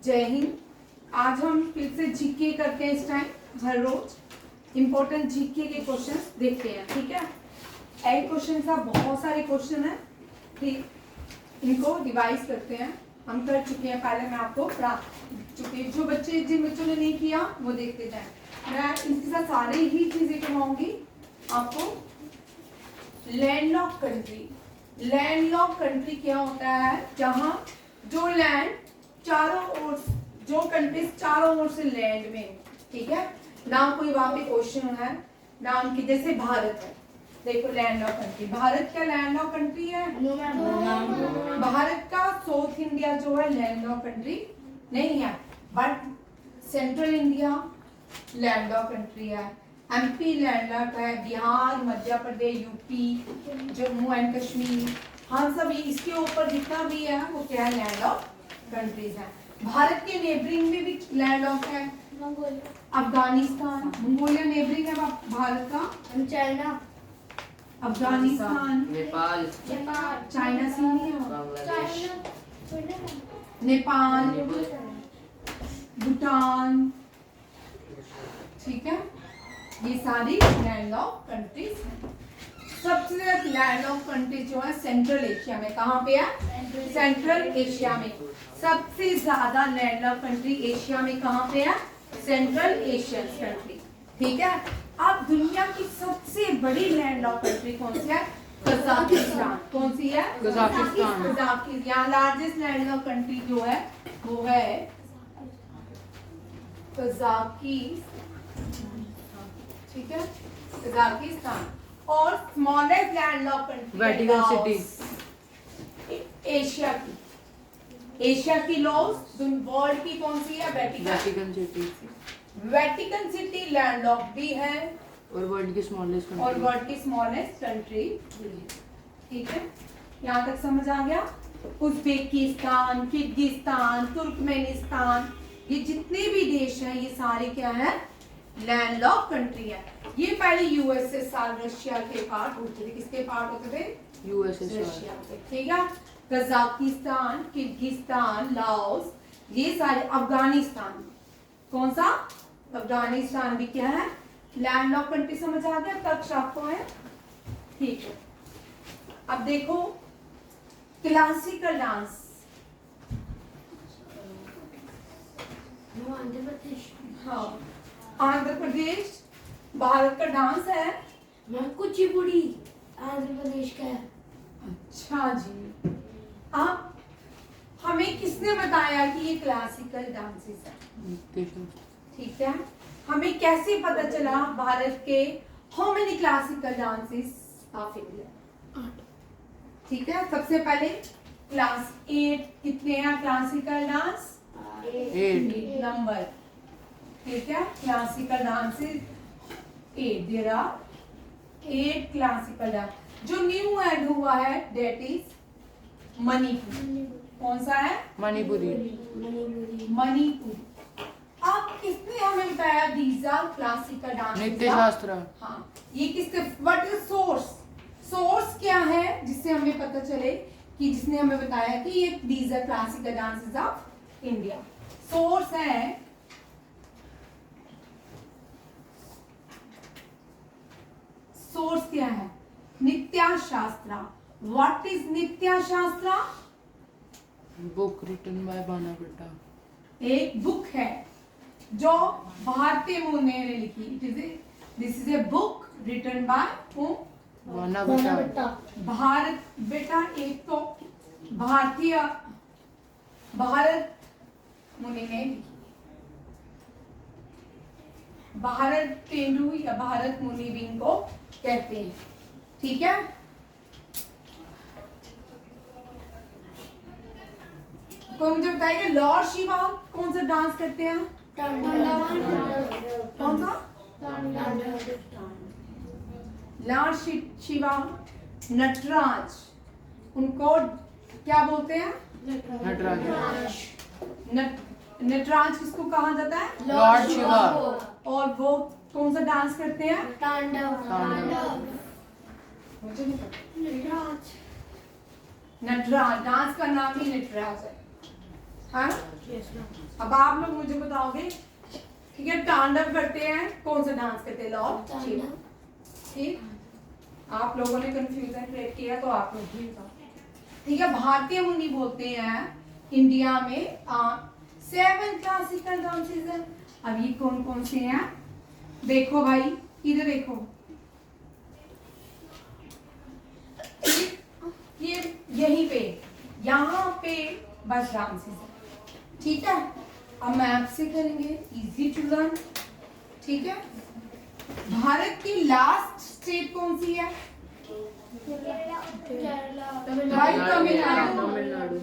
जय हिंद। आज हम फिर से जीके करते हैं। इस टाइम हर रोज इम्पोर्टेंट जीके के क्वेश्चंस देखते हैं। ठीक है, एक क्वेश्चन का बहुत सारे क्वेश्चन है, ठीक, इनको डिवाइस करते हैं। हम कर चुके हैं पहले, मैं आपको पढ़ा चुके। जो बच्चे जिन बच्चों ने नहीं किया वो देखते जाए। मैं इनके साथ सारे ही चीजें करवाऊंगी आपको। लैंडलॉक कंट्री, लैंडलॉक कंट्री क्या होता है? जहां जो लैंड चारों ओर, जो कंट्रीज चारों ओर से लैंड में, ठीक है ना। कोई वहां पे क्वेश्चन है नाम की, जैसे भारत है, देखो लैंड ऑफ कंट्री। भारत क्या लैंड ऑफ कंट्री है? भारत का साउथ इंडिया जो है लैंड ऑफ कंट्री नहीं है, but central India land of country है। एमपी लैंड ऑफ है, बिहार, मध्य प्रदेश, यूपी, जम्मू एंड कश्मीर, हाँ सब इसके ऊपर जितना भी है वो क्या है? लैंड ऑफ कंट्रीज है। भारत के नेबरिंग में भी लैंड ऑफ है, अफगानिस्तान। मंगोलिया नेबरिंग है भारत का। चाइना, अफगानिस्तान, नेपाल, चाइना से नहीं है, बांग्लादेश, नेपाल, भूटान, ठीक है, ये सारी लैंड ऑफ कंट्रीज हैं। सबसे ज्यादा लैंड ऑफ कंट्रीज जो है सेंट्रल एशिया में। कहाँ पे है? सेंट्रल एशिया में। सबसे ज्यादा लैंड ऑफ कंट्री एशिया में कहाँ पे है? सेंट्रल एशियन कंट्री, ठीक है। अब दुनिया की सबसे बड़ी लैंड ऑफ कंट्री कौन सी है? कजाकिस्तान। कौन सी है? कजाकिस्तान। कजाकिस्तान। यहाँ लार्जेस्ट लैंड ऑफ कंट्री जो है वो है कजाकिस्तान, ठीक है, कजाकिस्तान। और smallest land of country Vatican city, Asia की। एशिया की लॉस वर्ल्ड की कौन सी है? Vatican city, Vatican city land of भी है और वर्ल्ड की स्मॉलेस्ट कंट्री, और वर्ल्ड की स्मॉलेस्ट कंट्री, ठीक है। यहाँ तक समझ आ गया? उज्बेकिस्तान, किर्गिस्तान, तुर्कमेनिस्तान, ये जितने भी देश हैं ये सारे क्या है? लैंड ऑफ कंट्री है। ये पहले यूएसएसआर रशिया के पार्ट होते थे। किसके पार्ट होते थे? यूएसएसआर, रशिया के, ठीक है। कजाकिस्तान, किर्गिस्तान, लाओस, ये सारे। अफगानिस्तान, कौन सा? अफगानिस्तान भी क्या है? Land of country. समझ आ गया? तक आपको है, ठीक है। अब देखो क्लासिकल डांस, आंध्र प्रदेश। हाँ, आंध्र प्रदेश भारत का डांस है। मैं कुचिपुड़ी आंध्र प्रदेश का है। अच्छा जी, अब हमें किसने बताया कि ये क्लासिकल डांसेस है? ठीक है, हमें कैसे पता चला भारत के how many classical dances of India? ठीक है, सबसे पहले क्लास 8 कितने हैं क्लासिकल डांस? 8 नंबर, ठीक है। Classical dances 8, there are 8 classical dance. जो न्यू ऐड हुआ है दैट इज मणिपुरी। कौन सा है? मणिपुरी। मणिपुरी। अब किसने हमें बताया दीज आर क्लासिकल डांस? नित्य शास्त्र। हाँ, ये किसके, व्हाट इज सोर्स? सोर्स क्या है जिससे हमें पता चले कि जिसने हमें बताया कि ये these are classical dances of India? Source है सोर्स क्या है? नित्या शास्त्रा। व्हाट इज नित्या शास्त्रा? बुक रिटन बाय बाना बेटा, एक बुक है जो भारतीय मुनि ने लिखी। This is a book written by बाना बेटा, भारत बेटा। एक तो भारतीय भारत मुनि ने लिखी, भारत तेंदु या भारत मुनि भी इनको कहते हैं, ठीक है। कोई मुझे बताइए लॉर्ड शिवा कौन सा डांस करते हैं? कौन सा? लॉर्ड शिवा नटराज, उनको क्या बोलते हैं? नटराज, नटराज किसको कहा जाता है? लॉर्ड शिवा। और वो कौन सा डांस करते हैं? तांडव। मुझे नहीं पता। नटराज, डांस का नाम ही नटराज है। हाँ, अब आप लोग मुझे बताओगे, ठीक है, तांडव करते हैं, कौन सा डांस करते हैं? लॉर्ड शिव। ठीक, आप लोगों ने कंफ्यूजन क्रिएट किया तो आप लोग भी बताओ। ठीक है, भारतीय मुनि बोलते हैं इंडिया में 7 क्लासिकल डांसेस हैं। अब ये कौन कौन से हैं? देखो भाई, इधर देखो, ये यहीं पे, यहाँ पे बस डांसेस है। ठीक है, अब मैप से करेंगे, इजी टू लर्न। ठीक है, भारत की लास्ट स्टेट कौन सी है? भाई तमिलनाडु। तमिलनाडु।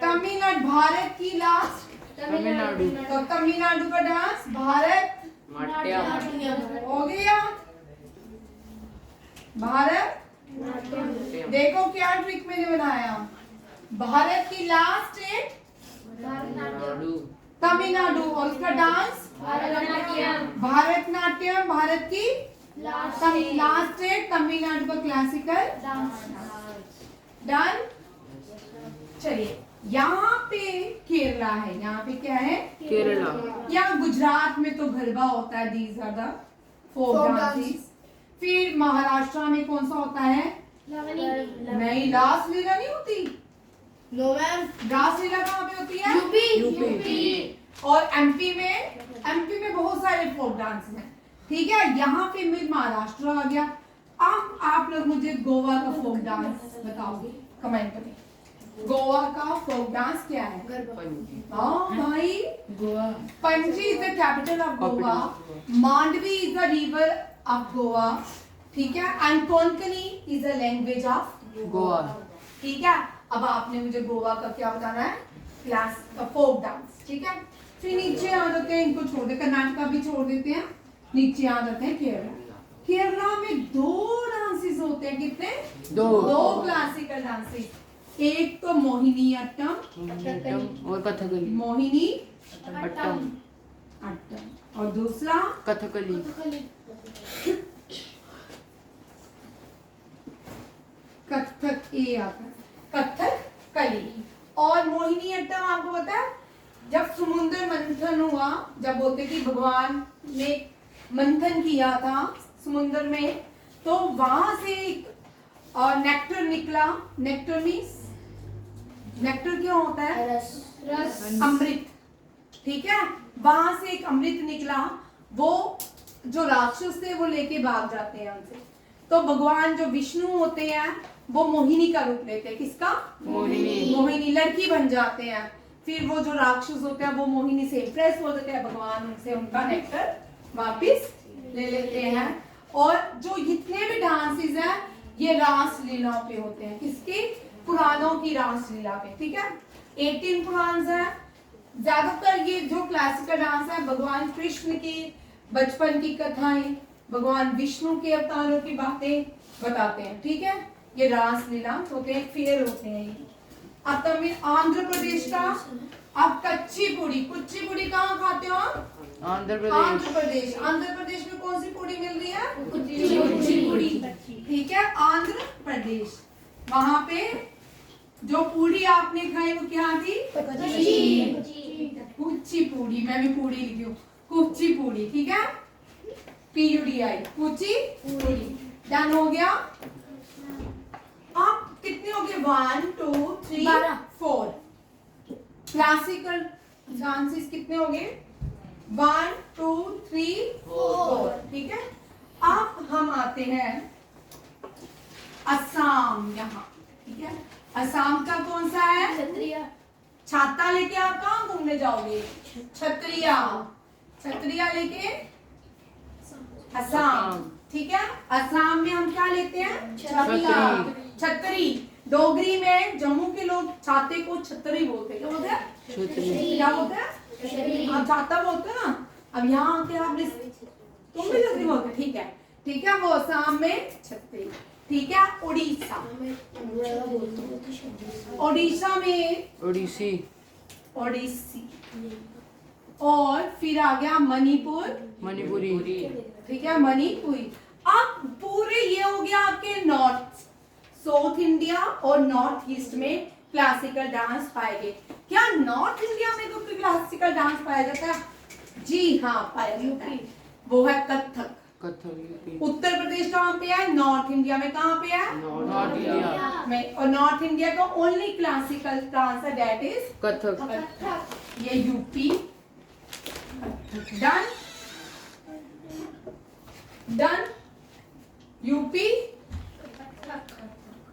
तमिलनाडु भारत की लास्ट। तमिलनाडु। तो तमिलनाडु का डांस भारत नाट्यम। हो गया। भारत, देखो क्या ट्रिक मैंने बनाया। भारत की लास्ट स्टेट नाडु। तमिलनाडु और उसका डांस भारतनाट्यम। भारत की लास्ट स्टेट तमिलनाडु का क्लासिकल डन। चलिए, यहाँ पे केरला है, यहाँ पे क्या है? केरला। यहाँ गुजरात में तो गरबा होता है, these are the folk dances. फिर महाराष्ट्र में कौन सा होता है? नहीं, रासलीला नहीं होती। नो मैम, रासलीला कहाँ पे होती है? यूपी। और एमपी में बहुत सारे फोक डांस हैं। ठीक है, यहाँ पे मैं महाराष्ट्र आ गया। अब आप लोग मुझे गोवा का फोक डांस बताओगे कमेंट में। गोवा का फोक डांस क्या है? हाँ भाई, Goa. Panaji is the capital of Goa, Mandovi is the river of Goa, ठीक है, and Konkani is the language of Goa. ठीक है, अब आपने मुझे गोवा का क्या बताना है? क्लास का फोक डांस। ठीक है, फिर नीचे आ जाते हैं, इनको छोड़ दे, कर्नाटका भी छोड़ देते हैं, नीचे आ जाते हैं केरला। केरला में 2 डांसेस होते हैं। कितने? 2 क्लासिकल डांसेस। एक तो मोहिनी अट्टम और कथकली। मोहिनी अट्टम। अट्टम और दूसरा कथकली। कथक, ये आता है कथक कली। और मोहिनी अट्टम आपको पता है, जब समुद्र मंथन हुआ, जब बोलते कि भगवान ने मंथन किया था समुद्र में, तो वहां से एक नेक्टर निकला। नेक्टर मीन्स, नेक्टर क्या होता है? रस। अमृत। ठीक है, वहां से एक अमृत निकला, वो जो राक्षस थे वो लेके भाग जाते हैं उनसे। तो भगवान जो विष्णु होते हैं वो मोहिनी का रूप लेते हैं। किसका? मोहिनी लड़की बन जाते हैं। फिर वो जो राक्षस होते हैं वो मोहिनी से इम्प्रेस हो जाते हैं, भगवान उनसे उनका नेक्टर वापिस ले लेते हैं। और जो जितने भी डांसेस हैं ये रास लीलाओं पे होते हैं। किसके? पुराणों की रास लीला पे। ठीक है, 18 पुराण है। ज्यादातर ये जो क्लासिकल डांस है भगवान कृष्ण की बचपन की कथाएं, भगवान विष्णु के अवतारों की बातें बताते हैं। ठीक है, ये रास लीला होते हैं, फेयर होते हैं ये। अब तमिल आंध्र प्रदेश का, अब कुचिपुड़ी। कुचिपुड़ी कहाँ खाते हो आप? आंध्र प्रदेश। आंध्र प्रदेश। आंध्र प्रदेश में कौन सी पूड़ी मिल रही है? कुचिपुड़ी। ठीक है, आंध्र प्रदेश। वहां पे जो पूड़ी आपने खाई वो क्या थी? कुचिपुड़ी। मैं भी पूड़ी लिखी हूँ, कुचिपुड़ी। ठीक है, PUDI, कुचिपुड़ी। डन हो गया। आप कितने हो गए? 1 2 3 4 क्लासिकल डांसेस कितने हो गए? 1 2 3 4। ठीक है, अब हम आते हैं असम। यहाँ ठीक है, असम का कौन सा है? छाता लेके आप कहाँ घूमने जाओगे? छतरिया। छतरिया लेके असम। ठीक है, असम में हम क्या लेते हैं? छतरी। डोगरी में जम्मू के लोग छाते को छतरी बोलते हैं। क्या बोलते हैं? क्या बोलते हैं? आप छाता बोलते हैं ना। अब यहाँ आके आप तुम भी छतरी बोलते। ठीक है, ठीक है, वो असम में छतरी। ठीक है, उड़ीसा। उड़ीसा में ओडिसी। ओडिसी। और फिर आ गया मणिपुर। मणिपुरी। ठीक है, मणिपुरी। अब पूरे ये हो गया आपके नॉर्थ, साउथ इंडिया और नॉर्थ ईस्ट में क्लासिकल डांस पाए गए। क्या नॉर्थ इंडिया में कोई क्लासिकल डांस पाया जाता है? जी हाँ, पाया जाता है। वो है कथक। कथक यूपी उत्तर प्रदेश कहाँ पे है? नॉर्थ इंडिया में। कहाँ पे है? नॉर्थ इंडिया में। और नॉर्थ इंडिया का ओनली क्लासिकल डांस है दैट इज कथक कथक। ये यूपी। Done done. यूपी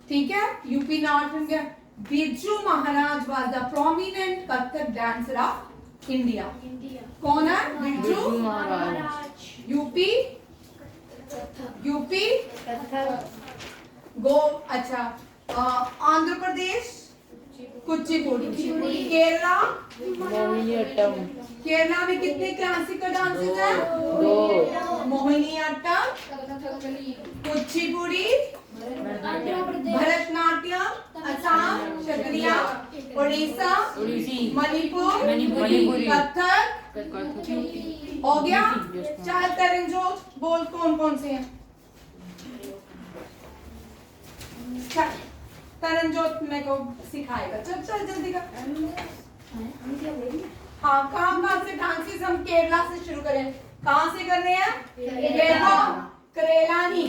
ठीक है। UP north India. Birju Maharaj was the prominent Kathak dancer of India. कौन है? बिरजू महाराज यूपी। यूपी गो। अच्छा, आंध्र प्रदेश कुचिपुड़ी। केरला मोहिनीअट्टम केरला में कितने क्लासिकल डांसेस हैं? 2 मोहिनीअट्टम, कुचिपुड़ी, भरतनाट्यम, असम, क्षत्रिया, उड़ीसा, मणिपुर, मणिपुरी, कथक। कथक हो गया? Yes, ma'am. चार तरंजोत बोल कौन कौन से हैं? तरंजोत मेरे को सिखाएगा। चल चल जल्दी कर। हाँ, कहाँ से डांसेस हम केरला से शुरू करें? कहाँ से कर रहे हैं? केरला। करेला नहीं,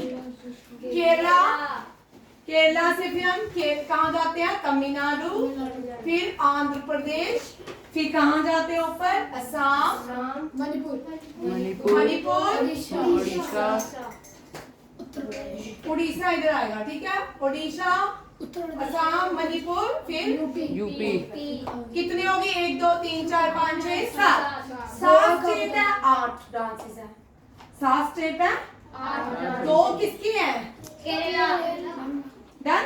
केरला। केरला से फिर हम कहाँ जाते हैं? तमिलनाडु, फिर आंध्र प्रदेश, फिर कहाँ जाते हैं ऊपर? असम, मणिपुर मणिपुर, उड़ीसा उड़ीसा इधर आएगा। ठीक है, उड़ीसा, असम, मणिपुर, फिर यूपी कितने होगी? 1 2 3 4 5 6 7 7 स्टेट है, 8 डांसेस है। 7 स्टेट है, 2 किसकी है? डन।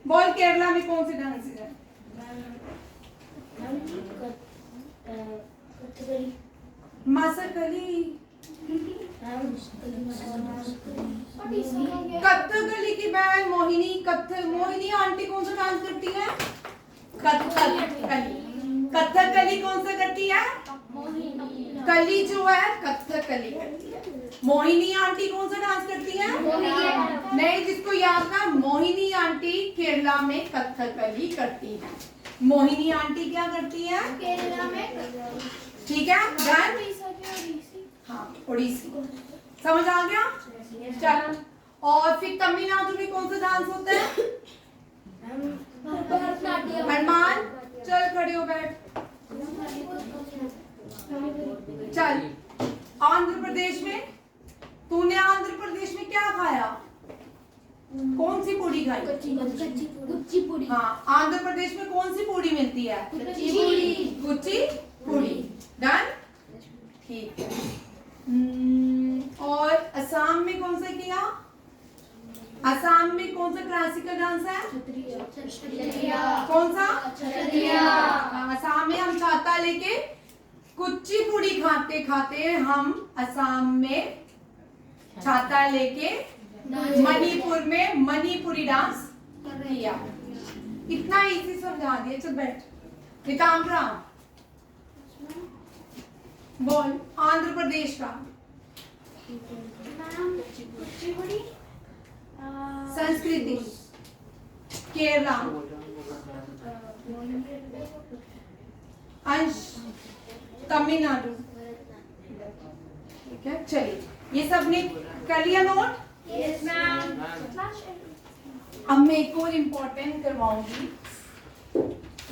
बोल केरला में कौन से डांसेस है? मसकली। कथकली की बहन मोहिनी। कथक मोहिनी आंटी कौन सा डांस करती है? कथकली। कथकली कौन सा करती है? कली जो है कथकली करती है। मोहिनी आंटी कौन सा डांस करती है? नहीं, जिसको याद ना, मोहिनी आंटी केरला में कथकली करती है। मोहिनी आंटी क्या करती है? ठीक है, डन। हाँ, उड़ीसी। समझ आ गया? चल। और फिर तमिलनाडु में कौन सा डांस होता है? हनुमान। चल खड़े हो बैठ। चल। आंध्र प्रदेश में तूने आंध्र प्रदेश में क्या खाया? कौन सी पूड़ी खाई? कुचिपुड़ी। हाँ, आंध्र प्रदेश में कौन सी पूड़ी मिलती है? कुचिपुड़ी। डन। ठीक है। और असम में कौन सा किया? असम में कौन सा क्लासिकल डांस है? कौन सा? असम में हम छाता लेके कुचिपुड़ी खाते खाते हम असम में छाता लेके मणिपुर में मणिपुरी डांस किया। इतना इजी समझा दिया। चल बैठ। निकाम्रा बोल आंध्र प्रदेश का संस्कृति। केरला अंश, तमिलनाडु। ठीक है, चलिए ये सब ने कर लिया नोट? अब मैं एक और इम्पोर्टेंट करवाऊंगी,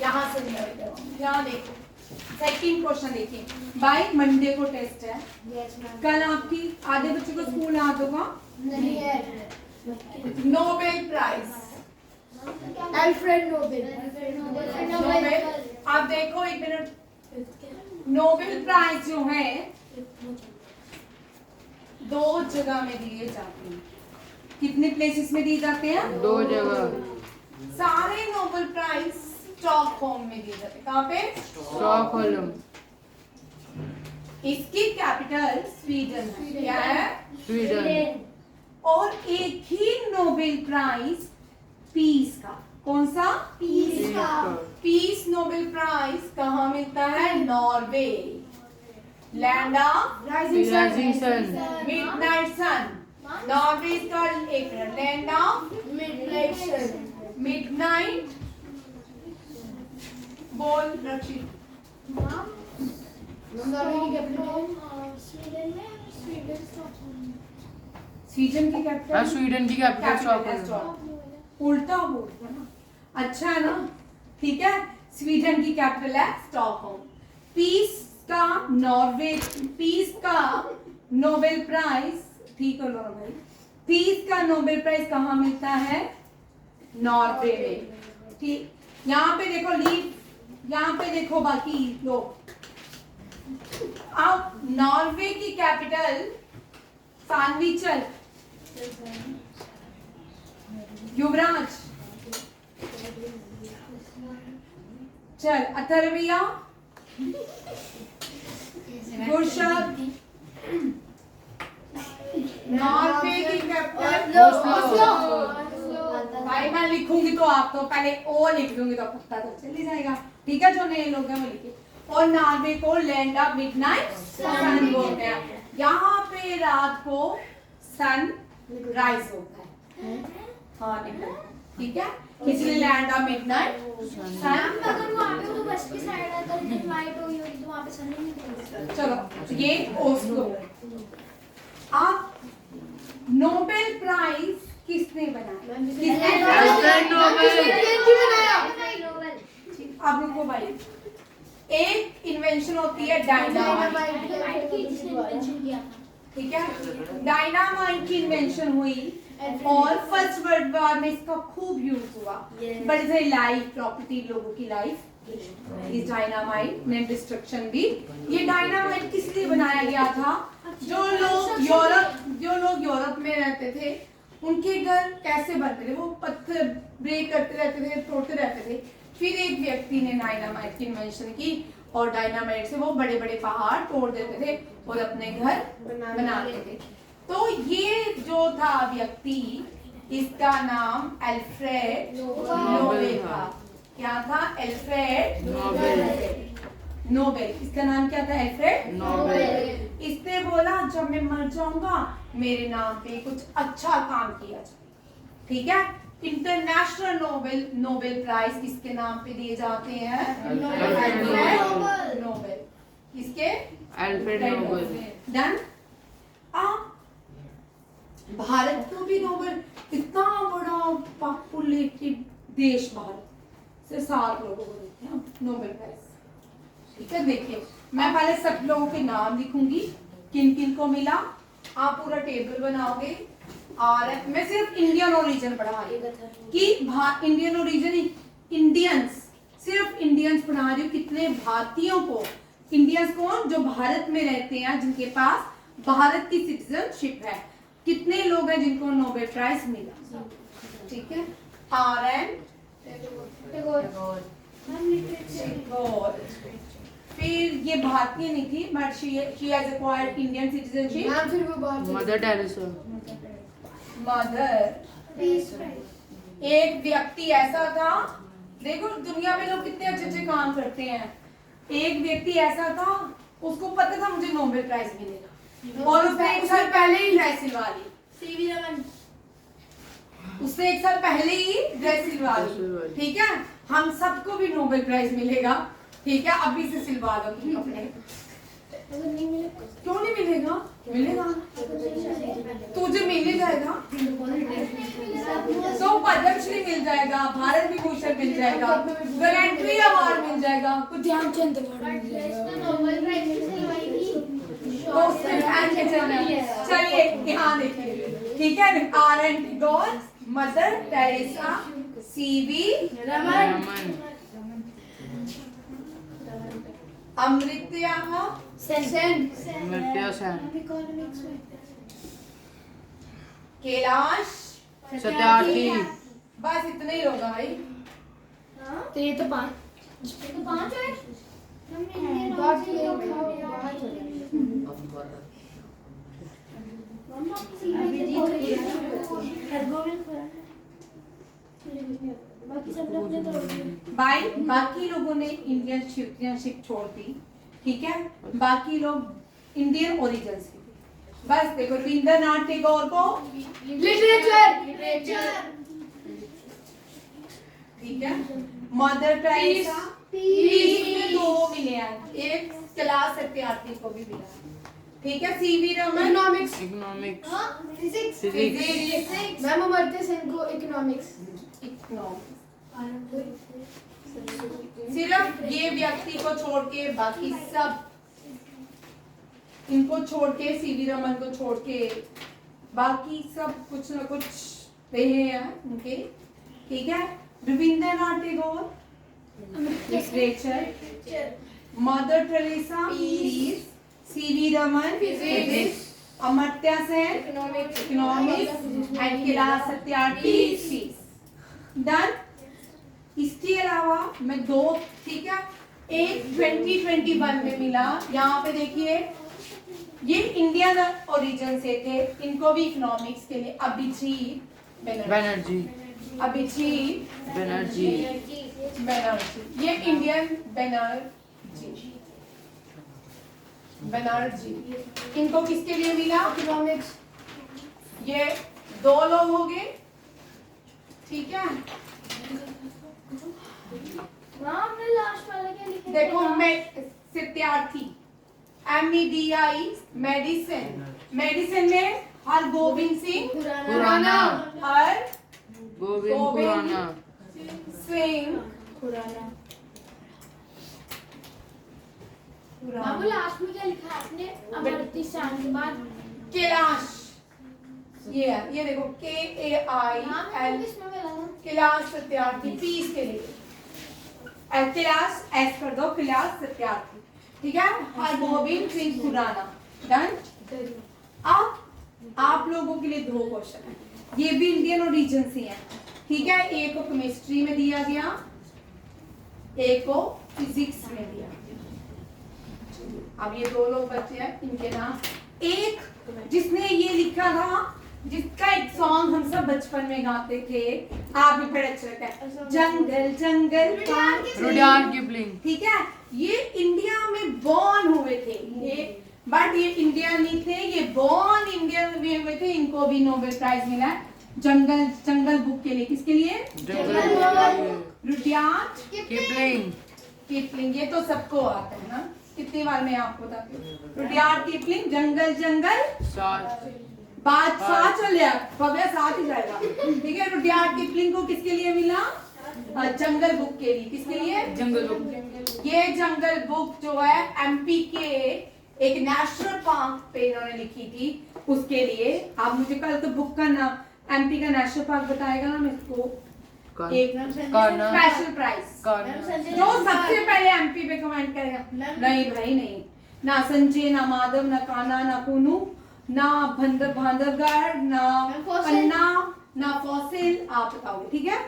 यहाँ से करवाऊंगी। यहाँ देखो, सेकंड क्वेश्चन देखिए। बाय मंडे को टेस्ट है। कल आपकी आधे बच्चों को स्कूल आ होगा। Nobel prize, Alfred Nobel. आप देखो एक मिनट। नोबेल प्राइज जो है 2 जगह में दिए जाते हैं। कितने प्लेसेस में दिए जाते हैं? 2 जगह। सारे नोबेल प्राइज स्टॉकहोम में दिए जाते हैं। कहाँ पे? स्टॉकहोल्म। इसकी कैपिटल स्वीडन है। क्या है? स्वीडन। और एक ही नोबेल प्राइज पीस का। कौन सा? पीस नोबेल प्राइज कहाँ मिलता है? Norway. Land of rising sun. Midnight sun. Norway का एक लैंड ऑफ मिडनाइट बोल रक्षित। नॉर्वे की कैपिटल स्वीडन में स्वीडन की हाँ कैपिटल स्वीडन की कैपिटल कैपिटल है स्टॉकहोम। स्टॉक। उल्टा बोल रहा ना, अच्छा है ना, ठीक है। स्वीडन की कैपिटल है स्टॉकहोम। पीस का नॉर्वे, पीस का नोबेल प्राइज, ठीक है ना भाई, पीस का नोबेल प्राइज कहाँ मिलता है? नॉर्वे में, ठीक। यहाँ पे देखो लीव, यहाँ पे देखो बाकी लोग। अब नॉर्वे की कैपिटल सानवी, चल युवराज, चल अथर्विया, गुरशद, नॉर्वे की कैपिटल भाई मैं लिखूंगी तो आप तो पहले ओ लिख दूंगी तो पता तो चल ही जाएगा, ठीक है। जो नए लोग हैं वो लिखे। और नॉर्वे को लैंड ऑफ मिडनाइट सन बोलते हैं। यहाँ पे रात को सन राइज होता है, हाँ निकल, ठीक है, इसलिए लैंड ऑफ मिडनाइट सन। अगर वहाँ पे तो वेस्ट की साइड है तो दिन नाइट हुई होगी तो वहाँ पे सन ही नहीं दिखेगा। चलो ये ओस्लो। आप नोबेल प्राइज किसने बनाया? Alfred Nobel. आप रुको भाई, एक इन्वेंशन होती है डायनामाइट, ठीक है। डायनामाइट की इन्वेंशन हुई और फर्स्ट वर्ल्ड वॉर में इसका खूब यूज हुआ। But is a life property, लोगों की लाइफ इस डायनामाइट ने डिस्ट्रक्शन दी। ये डायनामाइट किस लिए बनाया गया था? जो लोग यूरोप में रहते थे उनके घर कैसे बनते थे, वो पत्थर ब्रेक करते रहते थे, तोड़ते रहते थे। फिर एक व्यक्ति ने डायनामाइट की इन्वेंशन की और डायनामाइट से वो बड़े बड़े पहाड़ तोड़ देते थे और अपने घर बनाते थे। तो ये जो था व्यक्ति, इसका नाम अल्फ्रेड नोबेल था। क्या था? Alfred Nobel. इसका नाम क्या था? Alfred Nobel. इसने बोला जब मैं मर जाऊंगा मेरे नाम पे कुछ अच्छा काम किया जाए, ठीक है। इंटरनेशनल नोबेल प्राइज किसके नाम पे दिए जाते हैं? Alfred Nobel. किसके? Alfred Nobel. डन। अब भारत को भी नोबेल, इतना बड़ा पॉपुलेटेड देश भारत से 7 लोगों को देते हैं नोबेल प्राइज, ठीक है। देखिए मैं पहले सब लोगों के नाम लिखूंगी, किन किन को मिला। आप पूरा टेबल बनाओगे। और मैं सिर्फ इंडियन ओरिजिन पढ़ा रही हूँ कि इंडियन ओरिजिन, इंडियंस, सिर्फ इंडियंस पढ़ा रही हूँ। कितने भारतीयों को, इंडियंस कौन? जो भारत में रहते हैं, जिनके पास भारत की सिटीजनशिप है। कितने लोग हैं जिनको नोबेल प्राइज मिला, ठीक है। RN टैगोर। फिर ये भारतीय नहीं थी, but she has acquired Indian citizenship. Mother Teresa. Mother. एक व्यक्ति ऐसा था, देखो दुनिया में लोग कितने अच्छे अच्छे काम करते हैं। एक व्यक्ति ऐसा था, उसको पता था मुझे नोबेल प्राइज मिलेगा और उसने 1 साल पहले ही ड्रेस सिलवा ली। CV रमन। उसने 1 साल पहले ही ड्रेस सिलवा ली, ठीक है। हम सबको भी नोबेल प्राइज मिलेगा, ठीक है। अभी से सिलवा दो तुम कपड़े। अगर नहीं मिले क्यों नहीं मिलेगा? मिलेगा, तुझे मिल ही जाएगा। तो पद्मश्री मिल जाएगा, भारत विभूषण मिल जाएगा, गारंटी अवार्ड मिल जाएगा, कुछ ध्यानचंद अवार्ड मिल जाएगा। तो उससे ध्यान के चलना। चलिए यहाँ देखिए, ठीक है। RN Tagore, Mother Teresa, CV Raman. Amartya Sen, Amartya Sen. Kailash Satyarthi. बस इतने ही होगा भाई। तो ये तो 5 है। बाकी लोगों ने इंडियन सिटीजनशिप छोड़ दी, ठीक है। बाकी लोग इंडियन ओरिजिन से थे। बस देखो रविंद्रनाथ टैगोर को लिटरेचर। ठीक है। मदर टेरेसा पीस में 2 मिले हैं, एक कैलाश सत्यार्थी को भी मिला है। ठीक है, CV Raman economics, economics, physics, physics, ma'am Amartya Sen को इकोनॉमिक्स। सिर्फ ये व्यक्ति को छोड़ के बाकी सब, इनको छोड़ के, सीवी रमन को छोड़ के बाकी सब कुछ ना कुछ रहे हैं उनके। ठीक है, Rabindranath Tagore literature, mother Teresa peace, C V Raman physics, Amartya Sen economics and Kailash Satyarthi peace. Done. इसके अलावा मैं 2, ठीक है, एक 2021 में मिला, यहाँ पे देखिए ये इंडियन ओरिजिन से थे, इनको भी इकोनॉमिक्स के लिए अभिजीत बनर्जी, अभिजीत बनर्जी, बनर्जी, ये इंडियन बनर्जी, इनको किसके लिए मिला? इकोनॉमिक्स। ये 2 लोग हो गए। ठीक है, मैम हमने लास्ट वाला क्या लिखा? देखो मैं सत्यार्थी MEDI मेडिसिन, मेडिसिन में हर गोविंद सिंह खुराना, हर गोविंद गोविंद खुराना, सिंह खुराना। खुराना। बाबू लास्ट में क्या लिखा आपने? अमर्त्य सेन के बाद कैलाश, ये देखो KAIL, किसमें मिला था? कैलाश सत्यार्थी पीस के लिए कैलाश एस कर दो, कैलाश सत्यार्थी। ठीक है, हर गोविंद सिंह खुराना। डन। अब आप लोगों के लिए 2 क्वेश्चन है, ये भी इंडियन ओरिजिन से है। ठीक है, एक को केमिस्ट्री में दिया गया, एक को फिजिक्स में दिया गया। अब ये 2 लोग बचे हैं, इनके नाम, एक जिसने ये लिखा था, जिसका एक सॉन्ग हम सब बचपन में गाते थे, आप भी बड़े अच्छे लगता है, जंगल जंगल रुडयार्ड किपलिंग। ठीक है, ये इंडिया में बॉर्न हुए थे ये, बट ये इंडिया नहीं थे, ये बॉर्न इंडिया में हुए थे, इनको भी नोबेल प्राइज मिला है जंगल जंगल बुक के लिए। किसके लिए? Rudyard Kipling. ये तो सबको आता है ना, कितनी बार मैं आपको बताती हूँ। रुडयार्ड किपलिंग, जंगल जंगल बात साथ चल जाए, भव्य साथ ही जाएगा। ठीक है, रुडयार्ड किपलिंग को किसके लिए मिला? जंगल बुक के लिए। किसके लिए? जंगल बुक। ये जंगल बुक जो है MP के एक नेशनल पार्क पे इन्होंने लिखी थी, उसके लिए। आप मुझे कल तो बुक का नाम, MP का नेशनल पार्क बताएगा ना, मैं इसको एक स्पेशल प्राइज, जो सबसे पहले MP पे कमेंट करेगा। नहीं भाई नहीं, ना संजय, ना माधव, ना कान्हा, ना कुनू, ना बांधवगढ़, ना पन्ना, ना फॉसिल, आप बताओगे। ठीक है,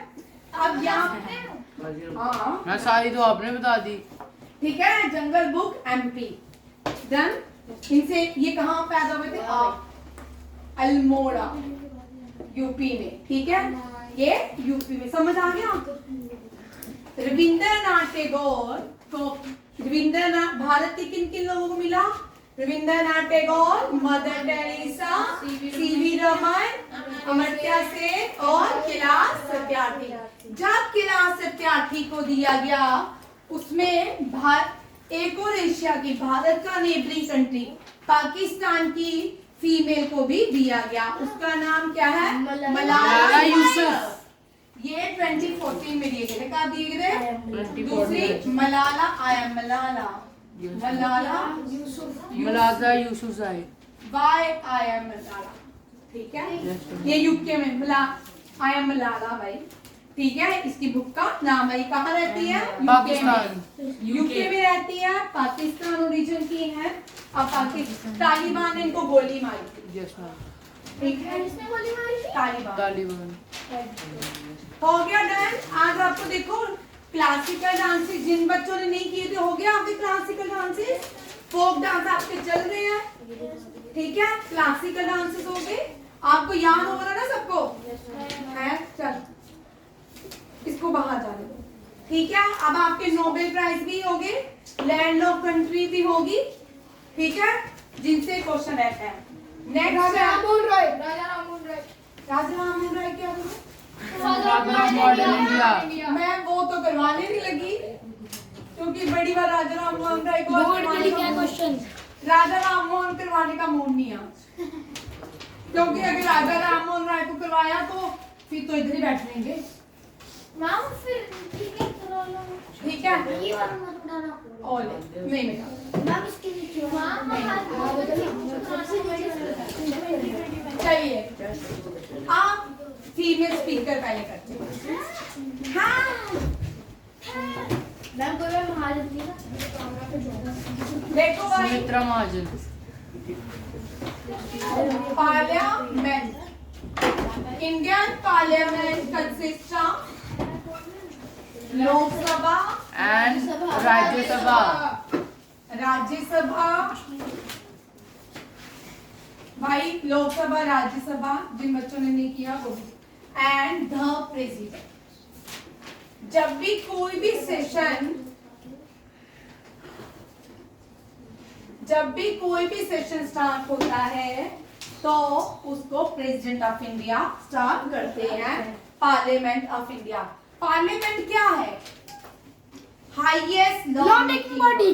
अब यहाँ हाँ मैं सारी तो आपने बता दी। ठीक है, जंगल बुक MP। डन। इनसे ये कहाँ पैदा हुए थे? अल्मोड़ा UP में। ठीक है, ये UP में, समझ आ गया? रविंद्रनाथ टैगोर को, रविंद्रनाथ, भारत के किन किन लोगों को मिला? Rabindranath Tagore, Mother Teresa, CV Raman, Amartya Sen और कैलाश सत्यार्थी। जब कैलाश सत्यार्थी को दिया गया, उसमें एक और एशिया की, भारत का नेबरिंग कंट्री पाकिस्तान की फीमेल को भी दिया गया। उसका नाम क्या है? मलाला यूसुफ। ये 2014 में दिए गए। कब दिए गए? दूसरी मलाला मलाला यूसुफज़ई। मलाला। ठीक है, ये UK में मलाला भाई। ठीक है, इसकी बुक का नाम है। कहाँ रहती है? पाकिस्तान। UK में रहती है, पाकिस्तान ओरिजिन की है। अब पाकिस्तान, तालिबान ने इनको गोली मारी थी। Yes ma'am. ठीक है, किसने गोली मारी थी? तालिबान। हो गया डन। आज आपको देखो क्लासिकल डांसेस जिन बच्चों ने नहीं किए थे, हो गया आपके क्लासिकल डांसेस, फोक डांस आपके चल रहे हैं। ठीक है, क्लासिकल डांसेस हो गए, आपको याद हो रहा है ना सबको? है, चल इसको बाहर जाने दो। ठीक है, अब आपके नोबेल प्राइज भी होंगे, लैंड ऑफ कंट्री भी होगी। ठीक है, जिनसे क्वेश्चन रहता है। नेक्स्ट राजा राममोहन रॉय। राजा राममोहन राय क्या बोले? Modern India. मैं वो तो करवाने नहीं लगी। क्योंकि बड़ी बार राजा राम मोहन राय को बोर्ड पे लिखा है क्वेश्चन। राजा राम मोहन करवाने का मूड नहीं है आज। क्योंकि अगर राजा राम मोहन राय को करवाया तो फिर तो इधर ही बैठ लेंगे। मैम फिर ठीक है करा लो। ठीक है, ये वाला मत उठाना। और नहीं बेटा मैम इसके नीचे मैम चाहिए। आप फीमेल स्पीकर पहले करते हैं। हाँ मैम कोई मैं महाजन थी ना। देखो भाई, Sumitra Mahajan. Parliament, Indian parliament consist of Lok Sabha and Rajya Sabha. Rajya Sabha भाई, लोकसभा राज्यसभा, जिन बच्चों ने नहीं किया वो, एंड द प्रेसिडेंट। जब भी कोई भी सेशन स्टार्ट होता है तो उसको प्रेसिडेंट ऑफ इंडिया स्टार्ट करते हैं। Parliament of India. पार्लियामेंट क्या है? Highest law making body.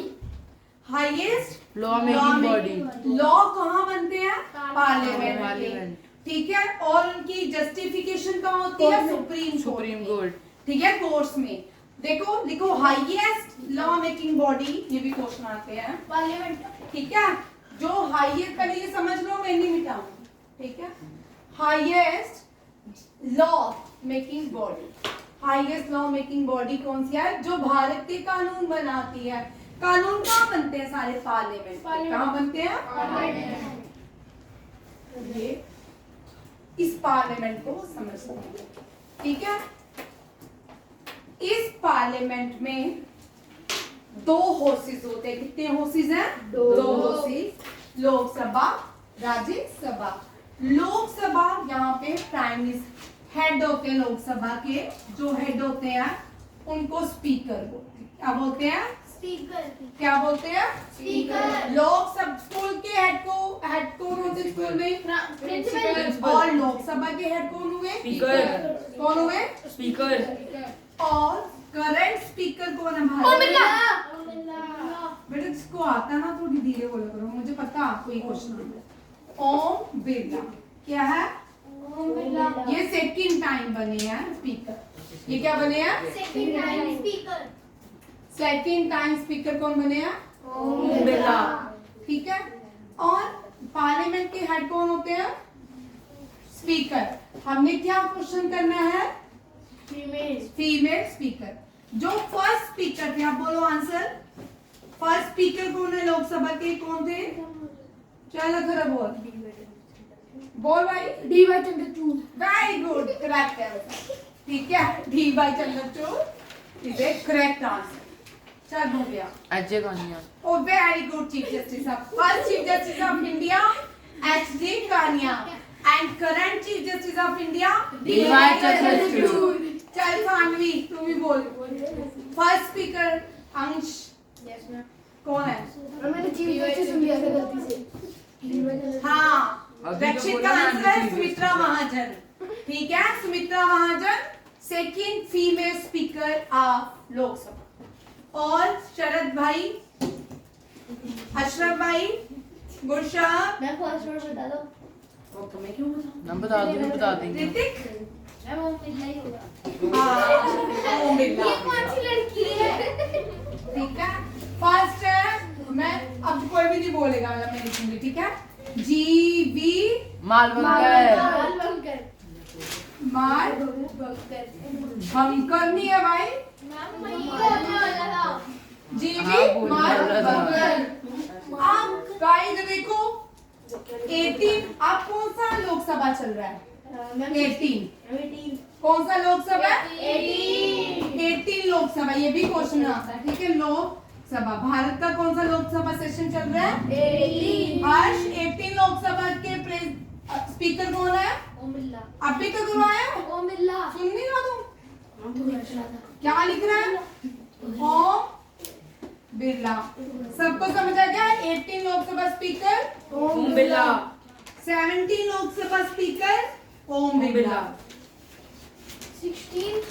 Highest law making body. Law कहाँ बनते हैं? पार्लियामेंट में। पार्लियामेंट। ठीक है, और उनकी जस्टिफिकेशन कहाँ होती है? Supreme court. ठीक है, कोर्ट्स में। देखो लिखो हाईएस्ट लॉ मेकिंग बॉडी, ये भी क्वेश्चन आते हैं। पार्लियामेंट। ठीक है, जो हाईएस्ट, पहले ये समझ लो, मैं नहीं मिटाऊंगी। ठीक है, highest law making body. Highest law making body कौन सी है? जो भारत के कानून बनाती है। कानून कहाँ बनते हैं? सारे पार्लियामेंट। कहाँ बनते हैं? ये इस पार्लियामेंट को समझते हैं। ठीक है, इस पार्लियामेंट में दो हाउसेस होते हैं। कितने हाउसेस हैं? दो हाउसेस, लोकसभा, राज्यसभा। लोकसभा, यहाँ पे प्राइम मिनिस्टर हेड होते हैं। लोकसभा के जो हेड होते हैं उनको स्पीकर बोलते हैं। क्या बोलते हैं? स्पीकर। क्या बोलते हैं? स्पीकर। लोग सब स्कूल के हेड कौन होते हैं स्कूल में? प्रिंसिपल। और लोकसभा के हेड कौन हुए? स्पीकर। कौन हुए? स्पीकर। और करंट स्पीकर कौन है ओम भारत? बिरला। बेटा जिसको आता ना थोड़ी धीरे बोला करो, मुझे पता आपको ये क्वेश्चन आता है। ओम बिरला क्या है? ओम बिरला। ये सेकंड टाइम बने हैं स्पीकर। ये क्या बने हैं? Second time speaker. Second time speaker कौन बने हैं? ओम बिरला। ठीक है, और पार्लियामेंट के हेड कौन होते हैं? स्पीकर। हमने क्या क्वेश्चन करना है? Female speaker. जो फर्स्ट स्पीकर थे, आप बोलो आंसर। फर्स्ट स्पीकर कौन है लोकसभा के? कौन थे? चल खरा बोल भाई। D.Y.. Chandrachud. Very good, correct है। ठीक है, D.Y.. Chandrachud is A correct answer. चल हो गया। Ajay Kania. Oh, very good, Chief Justice of first Chief Justice of India, H.D. Kania, and current Chief Justice of India, D.Y. Chandrachud. चल सानवी, तुम भी बोल। फर्स्ट स्पीकर अंश कौन है? मैंने चीफ जस्टिस सुन लिया था गलती से। हाँ, अभी तो रक्षित बोला का ना आंसर है Chief सुमित्रा Justice। महाजन। ठीक है, Sumitra Mahajan second female speaker of Lok Sabha. और शरद भाई, अशरफ भाई, गुरशाह, मैं फर्स्ट वर्ड बता दो। और तुम्हें क्यों बताऊं? हम बता देंगे। ऋतिक, मैं ओम बिरला ही होगा। हाँ, ओम बिरला। ये कौन सी लड़की है? ठीक है, फर्स्ट है, मैं अब कोई भी नहीं बोलेगा, मतलब मैं लिखूंगी। ठीक है, जीवी मालवंकर। माल बंकर नहीं है भाई, मैम वही बोलने वाला था। जीवी हाँ, बोलने माल वाला था। बंकर। आप गाइस देखो 18, आप कौन सा लोकसभा चल रहा है? 18 कौन सा लोकसभा है? 18 लोकसभा। ये भी क्वेश्चन आता है। ठीक है, लोकसभा भारत का कौन सा लोकसभा सेशन चल रहा है? हर्ष, 18 लोकसभा के स्पीकर कौन है? ओम बिरला। आप भी तो करवाया, ओम बिरला। सुन नहीं रहा तुम? था। क्या लिख रहा है? ओम बिरला। सबको समझ आ गया? 18 लोकसभा स्पीकर ओम बिरला। 17 लोकसभा स्पीकर ओम बिरला। 16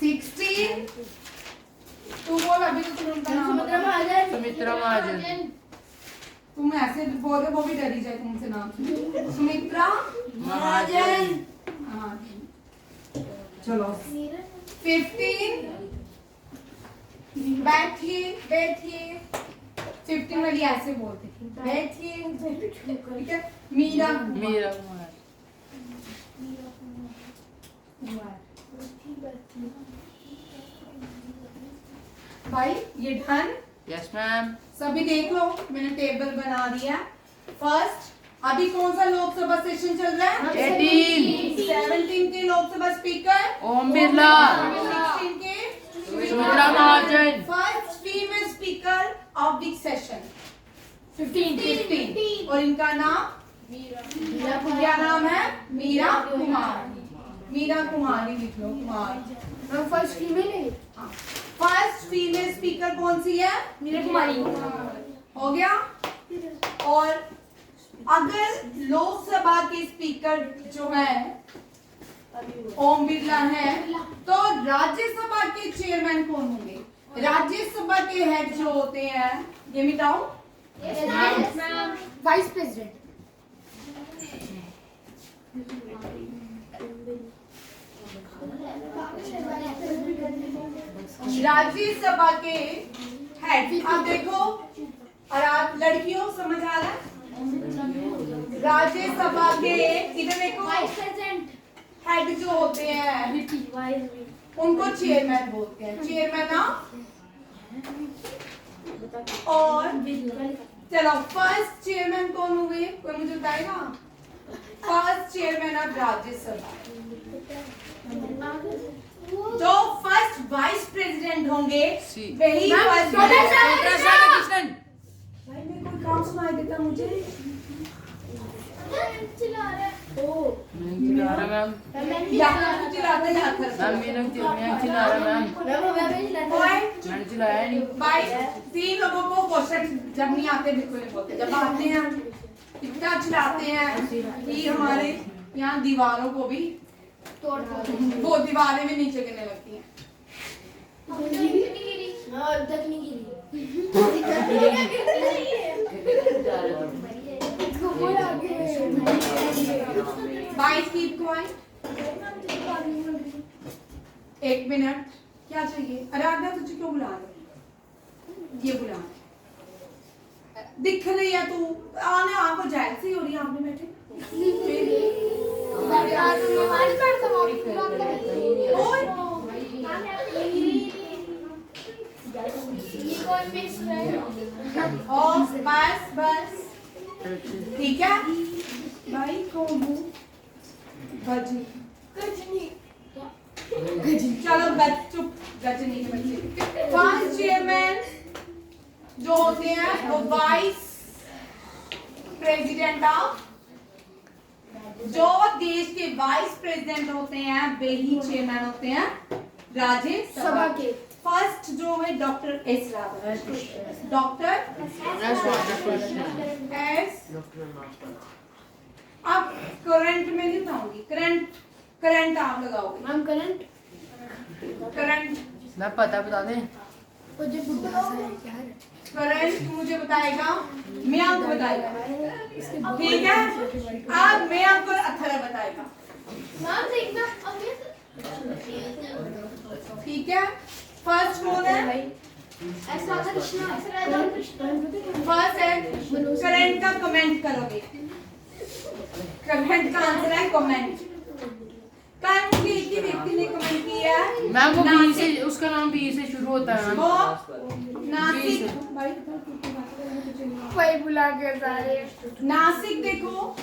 16 तू बोल अभी तो तूने उनका नाम सुमित्रा बोला। महाजन। सुमित्रा महाजन। तुम ऐसे बोल रहे वो भी डरी जाए तुमसे नाम सुन। सुमित्रा महाजन। हाँ चलो 15 बैठिए बैठिए 15 वाली ऐसे बोलते बैठिए ठीक है। मीरा मीरा कुमार। भाई ये डन। Yes ma'am. सभी देख लो मैंने टेबल बना दिया। फर्स्ट अभी कौन सा लोकसभा सेशन चल रहा है? 18 17 के लोकसभा स्पीकर ओम बिरला। 16 के Sumitra Mahajan. First female speaker of this session 15 और इनका नाम क्या नाम है? मीरा कुमारी। मीरा कुमारी लिख लो कुमार। फर्स्ट फीमेल है। फर्स्ट फीमेल स्पीकर कौन सी है? मीरा कुमारी। हो गया। और अगर लोकसभा के स्पीकर जो है ओम बिरला है तो राज्यसभा के चेयरमैन कौन होंगे? राज्यसभा के हेड जो होते हैं ये मिटाओ। Vice president. राज्यसभा के हेड आप देखो और आप लड़कियों समझ आ रहा है? राज्यसभा के इधर देखो वाइस प्रेसिडेंट। हेड जो होते हैं उनको चेयरमैन बोलते हैं। चेयरमैन ऑफ और चलो फर्स्ट चेयरमैन कौन हुए कोई मुझे बताएगा? फर्स्ट चेयरमैन ऑफ राज्यसभा जो फर्स्ट वाइस प्रेसिडेंट होंगे वही फर्स्ट। भाई मैं कोई काम सुनाई देता मुझे। मैम चिल्ला रहा मैम। यहाँ तो चिल्लाते हैं यहाँ पर। मैम मैम चिल्ला रहा मैम। मैंने चिल्लाया नहीं। भाई 3 लोगों को क्वेश्चन जब नहीं आते बिल्कुल नहीं बोलते, जब आते हैं इतना चिल्लाते हैं कि हमारे यहाँ दीवारों को भी वो दीवारें भी नीचे गिरने लगती हैं। बाईस कीप क्वाइट। 1 मिनट क्या चाहिए? अरे आज्ञा तुझे क्यों बुला रहे? ये बुला दिख रही है तू आने आपको जैसी हो रही है आपने बैठे ओए और बस बस ठीक है भाई कौन हूँ? गजनी चलो चुप गजनी के बच्चे। फर्स्ट चेयरमैन जो होते हैं वो वाइस प्रेसिडेंट ऑफ जो देश के वाइस प्रेसिडेंट होते हैं वही चेयरमैन होते हैं राज्यसभा के। फर्स्ट जो है doctor S Radhakrishnan. Doctor S अब करंट में नहीं बताऊंगी। करंट आप लगाओगे। मैम करंट मैं पता बता दें। करंट मुझे बताएगा मयंक बताएगा ठीक है। अब मयंक और अथरा बताएगा ठीक है। फर्स्ट कौन है? फर्स्ट है करंट का कमेंट करोगे। कमेंट का आंसर है कमेंट। कल मुझे एक ही व्यक्ति ने कमेंट किया है मैम वो बी से उसका नाम बी से शुरू होता है वो मैम। नासिक भाई कोई बुला के सारे नासिक देखो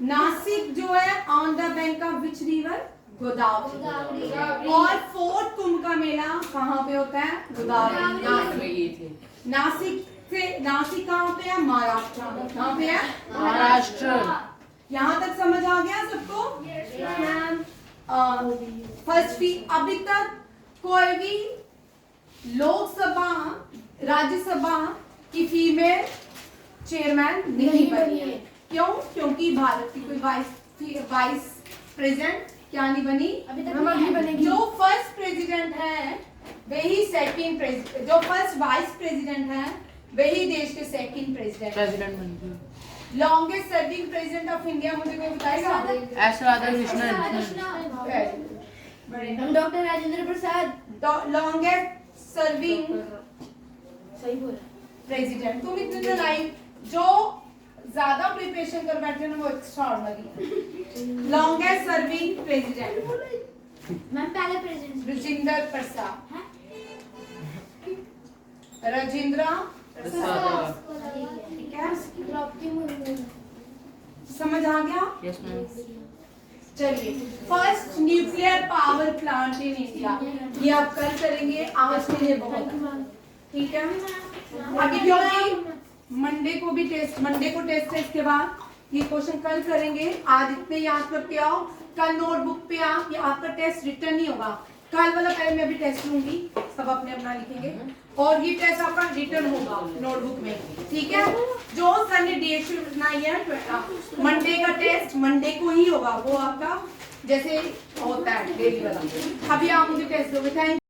नासिक जो है on the bank of which river? Godavari. और फोर्थ कुंभ का मेला कहाँ पे होता है? गोदावरी। नासिक कहाँ पे है? महाराष्ट्र में। कहाँ पे है? महाराष्ट्र। यहाँ तक समझ आ गया सबको? फर्स्ट अभी तक कोई भी लोकसभा राज्यसभा की फीमेल चेयरमैन नहीं बनी है। क्यों? क्योंकि भारत की कोई वाइस प्रेसिडेंट क्या नहीं बनी? अभी तक नहीं बनेगी। जो फर्स्ट प्रेसिडेंट है वही सेकंड प्रेसिडेंट, जो फर्स्ट वाइस प्रेसिडेंट है वही देश के सेकंड प्रेसिडेंट। प्रेसिडेंट बन गई। Longest serving president of India मुझे कोई बताएगा? एस राधाकृष्णन। हम doctor Rajendra Prasad. Longest serving सही बोला प्रेसिडेंट। तुम इतने तो लाइव जो ज्यादा प्रिपरेशन कर बैठे ना वो extraordinary. Longest serving president ma'am पहले प्रेसिडेंट राजेंद्र प्रसाद। राजेंद्र ठीक है, द्रौपदी मुर्मू। समझ आ गया? Yes ma'am. चलिए, first nuclear power plant in India, ये आप कल करेंगे, आज के लिए बहुत है। ठीक है, अभी क्योंकि मंडे को टेस्ट है, इसके बाद ये क्वेश्चन कल करेंगे। आज इतने याद करके आओ, कल नोटबुक पे आप, ये आपका टेस्ट रिटर्न नहीं होगा, कल वाला पहले मैं भी टेस्ट लूंगी, सब अपने अपना लिखेंगे और ये टेस्ट आपका रिटर्न होगा नोटबुक में। ठीक है, जो सर ने डेट बनाई है मंडे का टेस्ट मंडे को ही होगा, वो आपका जैसे होता है डेली वाला। अभी आप मुझे टेस्ट दोगे। थैंक